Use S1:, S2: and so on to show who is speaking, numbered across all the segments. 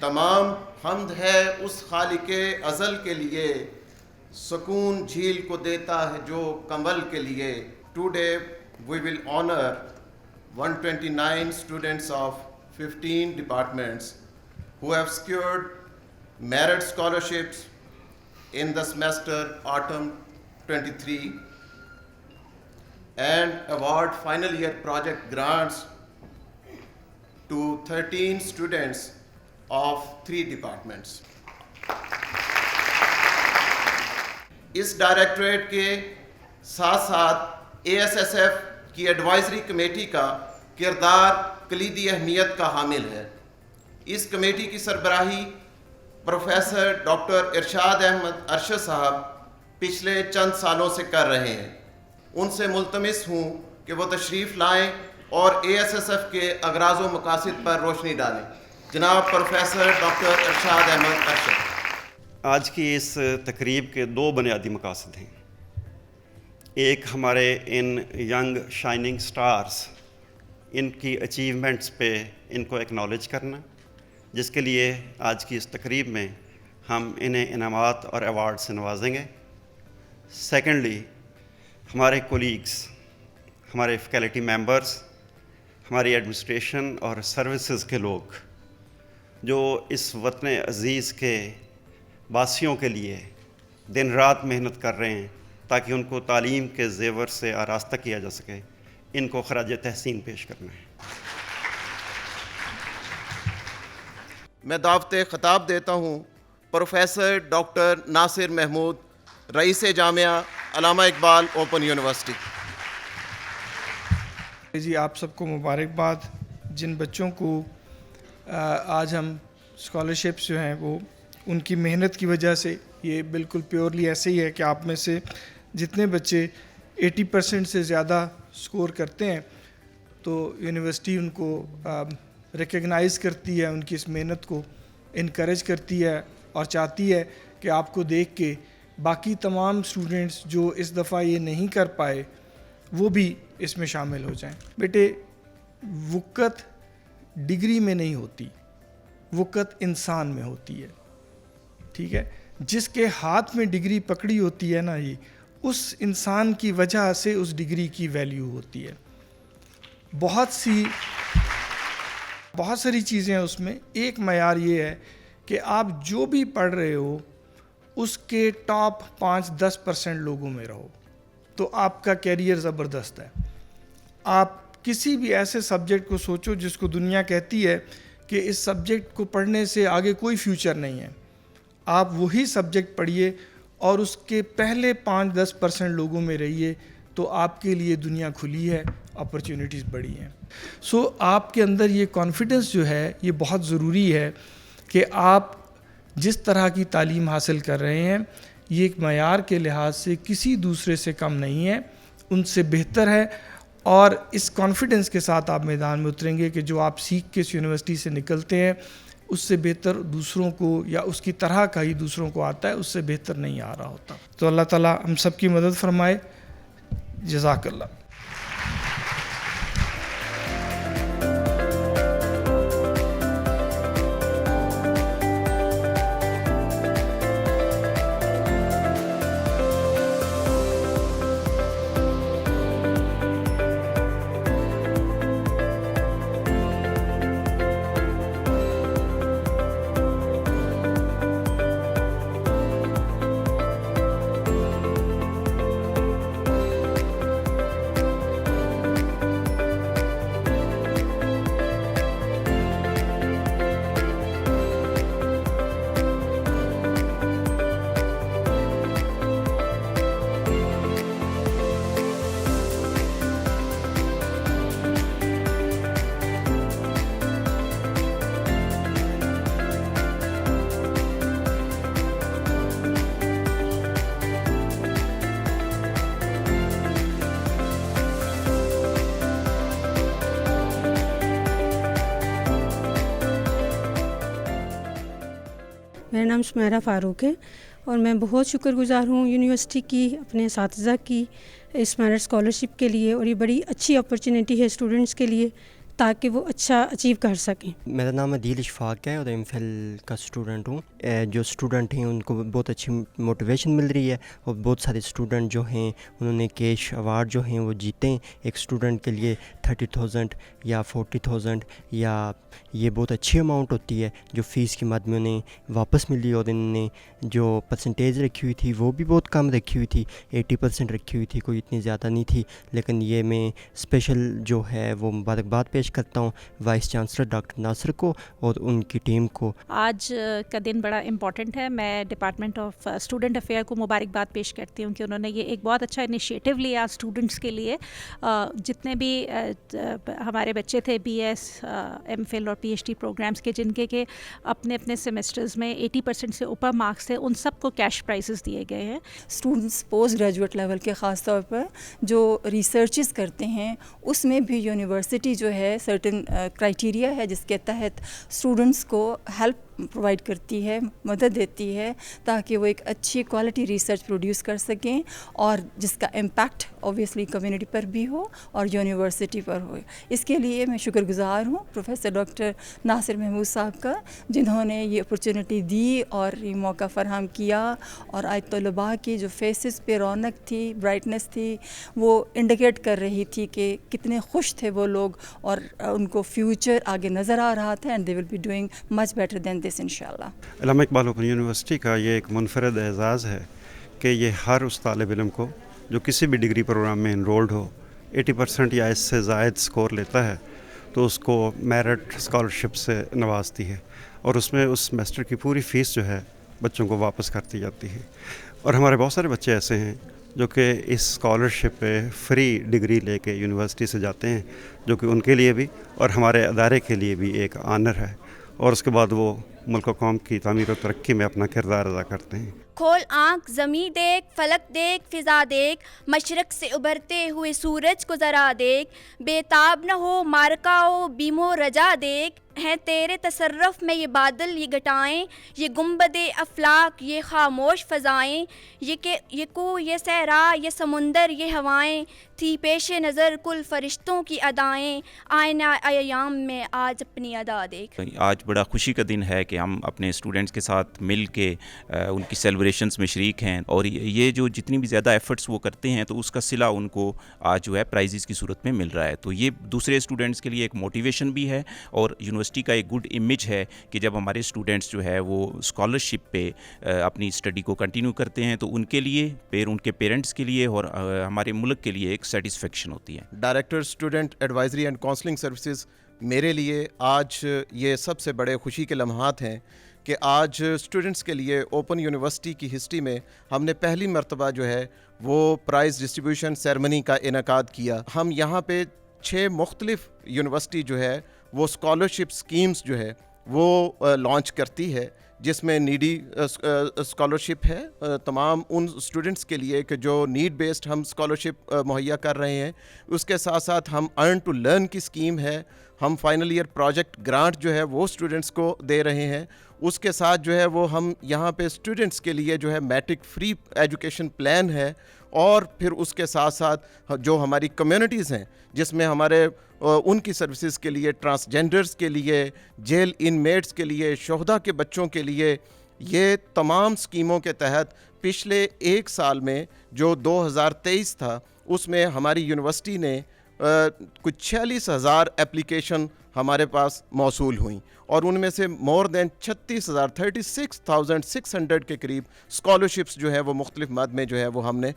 S1: تمام حمد ہے اس خالق ازل کے لیے، سکون جھیل کو دیتا ہے جو کمل کے لیے. Today we will honor 129 students of 15 departments who have secured merit scholarships in the semester autumn 23 and award final year project grants to 13 students of 3 departments. اس ڈائریکٹریٹ کے ساتھ ساتھ ASSF کی ایڈوائزری کمیٹی کا کردار کلیدی اہمیت کا حامل ہے. اس کمیٹی کی سربراہی پروفیسر ڈاکٹر ارشاد احمد ارشد صاحب پچھلے چند سالوں سے کر رہے ہیں. ان سے ملتمس ہوں کہ وہ تشریف لائیں اور ASSF کے اغراض و مقاصد پر روشنی ڈالیں. جناب پروفیسر ڈاکٹر ارشاد احمد ارشد.
S2: آج کی اس تقریب کے 2 بنیادی مقاصد ہیں. ایک ہمارے ان ینگ شائننگ سٹارز، ان کی اچیومنٹس پہ ان کو ایکنالج کرنا، جس کے لیے آج کی اس تقریب میں ہم انہیں انعامات اور ایوارڈ سے نوازیں گے. سیکنڈلی، ہمارے کولیگز، ہمارے فیکلٹی ممبرز، ہماری ایڈمنسٹریشن اور سروسز کے لوگ جو اس وطن عزیز کے باسیوں کے لیے دن رات محنت کر رہے ہیں تاکہ ان کو تعلیم کے زیور سے آراستہ کیا جا سکے، ان کو خراج تحسین پیش کرنا ہے.
S1: میں دعوت خطاب دیتا ہوں پروفیسر ڈاکٹر ناصر محمود، رئیس جامعہ علامہ اقبال اوپن یونیورسٹی.
S3: جی آپ سب کو مبارکباد. جن بچوں کو آج ہم اسکالرشپس جو ہیں وہ ان کی محنت کی وجہ سے، یہ بالکل پیورلی ایسے ہی ہے کہ آپ میں سے جتنے بچے 80% سے زیادہ سکور کرتے ہیں تو یونیورسٹی ان کو ریکگنائز کرتی ہے، ان کی اس محنت کو انکریج کرتی ہے اور چاہتی ہے کہ آپ کو دیکھ کے باقی تمام اسٹوڈنٹس جو اس دفعہ یہ نہیں کر پائے وہ بھی اس میں شامل ہو جائیں. بیٹے، وقت ڈگری میں نہیں ہوتی، وقت انسان میں ہوتی ہے. ٹھیک ہے، جس کے ہاتھ میں ڈگری پکڑی ہوتی ہے نا، یہ اس انسان کی وجہ سے اس ڈگری کی ویلیو ہوتی ہے. بہت ساری چیزیں اس میں. ایک معیار یہ ہے کہ آپ جو بھی پڑھ رہے ہو اس کے ٹاپ 5-10% لوگوں میں رہو تو آپ کا کیریئر زبردست ہے. آپ کسی بھی ایسے سبجیکٹ کو سوچو جس کو دنیا کہتی ہے کہ اس سبجیکٹ کو پڑھنے سے آگے کوئی فیوچر نہیں ہے، آپ وہی سبجیکٹ پڑھیے اور اس کے پہلے 5-10% لوگوں میں رہیے تو آپ کے لیے دنیا کھلی ہے، اپرچونیٹیز بڑی ہیں. سو آپ کے اندر یہ کانفیڈنس جو ہے یہ بہت ضروری ہے کہ آپ جس طرح کی تعلیم حاصل کر رہے ہیں یہ ایک معیار کے لحاظ سے کسی دوسرے سے کم نہیں ہے، ان سے بہتر ہے. اور اس کانفیڈنس کے ساتھ آپ میدان میں اتریں گے کہ جو آپ سیکھ کے اس یونیورسٹی سے نکلتے ہیں اس سے بہتر دوسروں کو یا اس کی طرح کا ہی دوسروں کو آتا ہے، اس سے بہتر نہیں آ رہا ہوتا. تو اللہ تعالیٰ ہم سب کی مدد فرمائے. جزاک اللہ.
S4: میرا نام سمیرہ فاروق ہے اور میں بہت شکر گزار ہوں یونیورسٹی کی، اپنے اساتذہ کی اس میرٹ اسکالرشپ کے لیے. اور یہ بڑی اچھی اپرچونیٹی ہے اسٹوڈنٹس کے لیے تاکہ وہ اچھا اچیو کر سکیں.
S5: میرا نام عدیل اشفاق ہے اور ایم فل کا اسٹوڈنٹ ہوں. جو اسٹوڈنٹ ہیں ان کو بہت اچھی موٹیویشن مل رہی ہے اور بہت سارے اسٹوڈنٹ جو ہیں انہوں نے کیش ایوارڈ جو ہیں وہ جیتے ہیں. ایک اسٹوڈنٹ کے لیے 30,000 یا 40,000 یا یہ بہت اچھی اماؤنٹ ہوتی ہے جو فیس کی مد میں انہیں واپس ملی. اور انہوں نے جو پرسنٹیج رکھی ہوئی تھی وہ بھی بہت کم رکھی ہوئی تھی, 80% رکھی ہوئی تھی, کوئی اتنی زیادہ نہیں تھی. لیکن یہ میں اسپیشل جو ہے وہ مبارکباد پیش کرتا ہوں وائس چانسلر ڈاکٹر ناصر کو اور ان کی ٹیم کو.
S6: آج کا دن بڑا امپورٹنٹ ہے. میں ڈپارٹمنٹ آف اسٹوڈنٹ افیئر کو مبارکباد پیش کرتی ہوں کہ انہوں نے یہ ایک بہت اچھا انیشیٹو لیا اسٹوڈنٹس کے لیے. جتنے بھی ہمارے بچے تھے بی ایس ایم فل اور پی ایچ ڈی پروگرامس کے جن کے اپنے اپنے سیمسٹرز میں 80% سے اوپر مارکس تھے, ان سب کو کیش پرائزز دیے گئے ہیں.
S7: اسٹوڈنٹس پوسٹ گریجویٹ لیول کے خاص طور پر جو ریسرچز کرتے ہیں اس میں بھی یونیورسٹی جو ہے سرٹن کرائٹیریا ہے جس کے تحت اسٹوڈنٹس کو ہیلپ پرووائڈ کرتی ہے, مدد دیتی ہے تاکہ وہ ایک اچھی کوالٹی ریسرچ پروڈیوس کر سکیں اور جس کا امپیکٹ اوبویسلی کمیونٹی پر بھی ہو اور یونیورسٹی پر ہو. اس کے لیے میں شکر گزار ہوں پروفیسر ڈاکٹر ناصر محمود صاحب کا جنہوں نے یہ اپرچونٹی دی اور یہ موقع فراہم کیا. اور آج طلباء کی جو فیسز پہ رونق تھی, برائٹنس تھی, وہ انڈیکیٹ کر رہی تھی کہ کتنے خوش تھے وہ لوگ اور ان کو فیوچر آگے نظر آ رہا تھا and they will be doing much better than this انشاءاللہ.
S2: علامہ اقبال اوپن یونیورسٹی کا یہ ایک منفرد اعزاز ہے کہ یہ ہر اس طالب علم کو جو کسی بھی ڈگری پروگرام میں انرولڈ ہو 80% یا اس سے زائد سکور لیتا ہے تو اس کو میرٹ اسکالرشپ سے نوازتی ہے اور اس میں اس سیمسٹر کی پوری فیس جو ہے بچوں کو واپس کر دی جاتی ہے. اور ہمارے بہت سارے بچے ایسے ہیں جو کہ اس اسکالرشپ پہ فری ڈگری لے کے یونیورسٹی سے جاتے ہیں جو کہ ان کے لیے بھی اور ہمارے ادارے کے لیے بھی ایک آنر ہے اور اس کے بعد وہ ملک و قوم کی تعمیر و ترقی میں اپنا کردار ادا کرتے ہیں.
S8: کھول آنکھ زمیں دیکھ, فلک دیکھ, فضا دیکھ, مشرق سے ابھرتے ہوئے سورج کو ذرا دیکھ, بےتاب نہ ہو مارکا ہو بیم و رجا دیکھ, ہیں تیرے تصرف میں یہ بادل یہ گھٹائیں, یہ گنبد افلاک یہ خاموش فضائیں, یہ کو یہ صحرا یہ سمندر یہ ہوائیں, تھی پیش نظر کل فرشتوں کی ادائیں, آئینہ ایام میں آج اپنی ادا دیکھ.
S9: آج بڑا خوشی کا دن ہے کہ ہم اپنے اسٹوڈنٹس کے ساتھ مل کے ان کی سیلیبریشنز میں شریک ہیں اور یہ جو جتنی بھی زیادہ ایفرٹس وہ کرتے ہیں تو اس کا صلہ ان کو آج جو ہے پرائزز کی صورت میں مل رہا ہے. تو یہ دوسرے اسٹوڈنٹس کے لیے ایک موٹیویشن بھی ہے اور یونیورسٹی کا ایک گڈ امیج ہے کہ جب ہمارے اسٹوڈنٹس جو ہے وہ اسکالرشپ پہ اپنی اسٹڈی کو کنٹینیو کرتے ہیں تو ان کے لیے ان کے پیرنٹس کے لیے اور ہمارے ملک کے لیے ایک سیٹسفیکشن ہوتی ہے.
S1: Director student advisory and counselling services میرے لیے آج یہ سب سے بڑے خوشی کے لمحات ہیں کہ آج اسٹوڈنٹس کے لیے اوپن یونیورسٹی کی ہسٹری میں ہم نے پہلی مرتبہ جو ہے وہ پرائز ڈسٹریبیوشن سیرمنی کا انعقاد کیا. ہم یہاں پہ 6 مختلف یونیورسٹی جو ہے وہ اسکالرشپ اسکیمز جو ہے وہ لانچ کرتی ہے جس میں نیڈی اسکالرشپ ہے تمام ان اسٹوڈنٹس کے لیے کہ جو نیڈ بیسڈ ہم اسکالرشپ مہیا کر رہے ہیں. اس کے ساتھ ساتھ ہم ارن ٹو لرن کی اسکیم ہے, ہم فائنل ایئر پروجیکٹ گرانٹ جو ہے وہ اسٹوڈنٹس کو دے رہے ہیں. اس کے ساتھ جو ہے وہ ہم یہاں پہ اسٹوڈنٹس کے لیے جو ہے میٹرک فری ایجوکیشن پلان ہے. اور پھر اس کے ساتھ ساتھ جو ہماری کمیونٹیز ہیں جس میں ہمارے ان کی سروسز کے لیے, ٹرانسجینڈرز کے لیے, جیل انمیٹس کے لیے, شہداء کے بچوں کے لیے, یہ تمام سکیموں کے تحت پچھلے 1 سال میں جو 2023 تھا اس میں ہماری یونیورسٹی نے کچھ 46,000 اپلیکیشن ہمارے پاس موصول ہوئیں اور ان میں سے مور دین 36,600 کے قریب اسکالرشپس جو ہے وہ مختلف مد میں جو ہے وہ ہم نے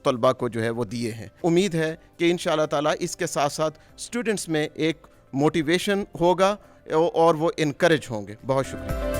S1: طلباء کو جو ہے وہ دیے ہیں. امید ہے کہ انشاءاللہ تعالیٰ اس کے ساتھ ساتھ اسٹوڈنٹس میں ایک موٹیویشن ہوگا اور وہ انکریج ہوں گے. بہت شکریہ.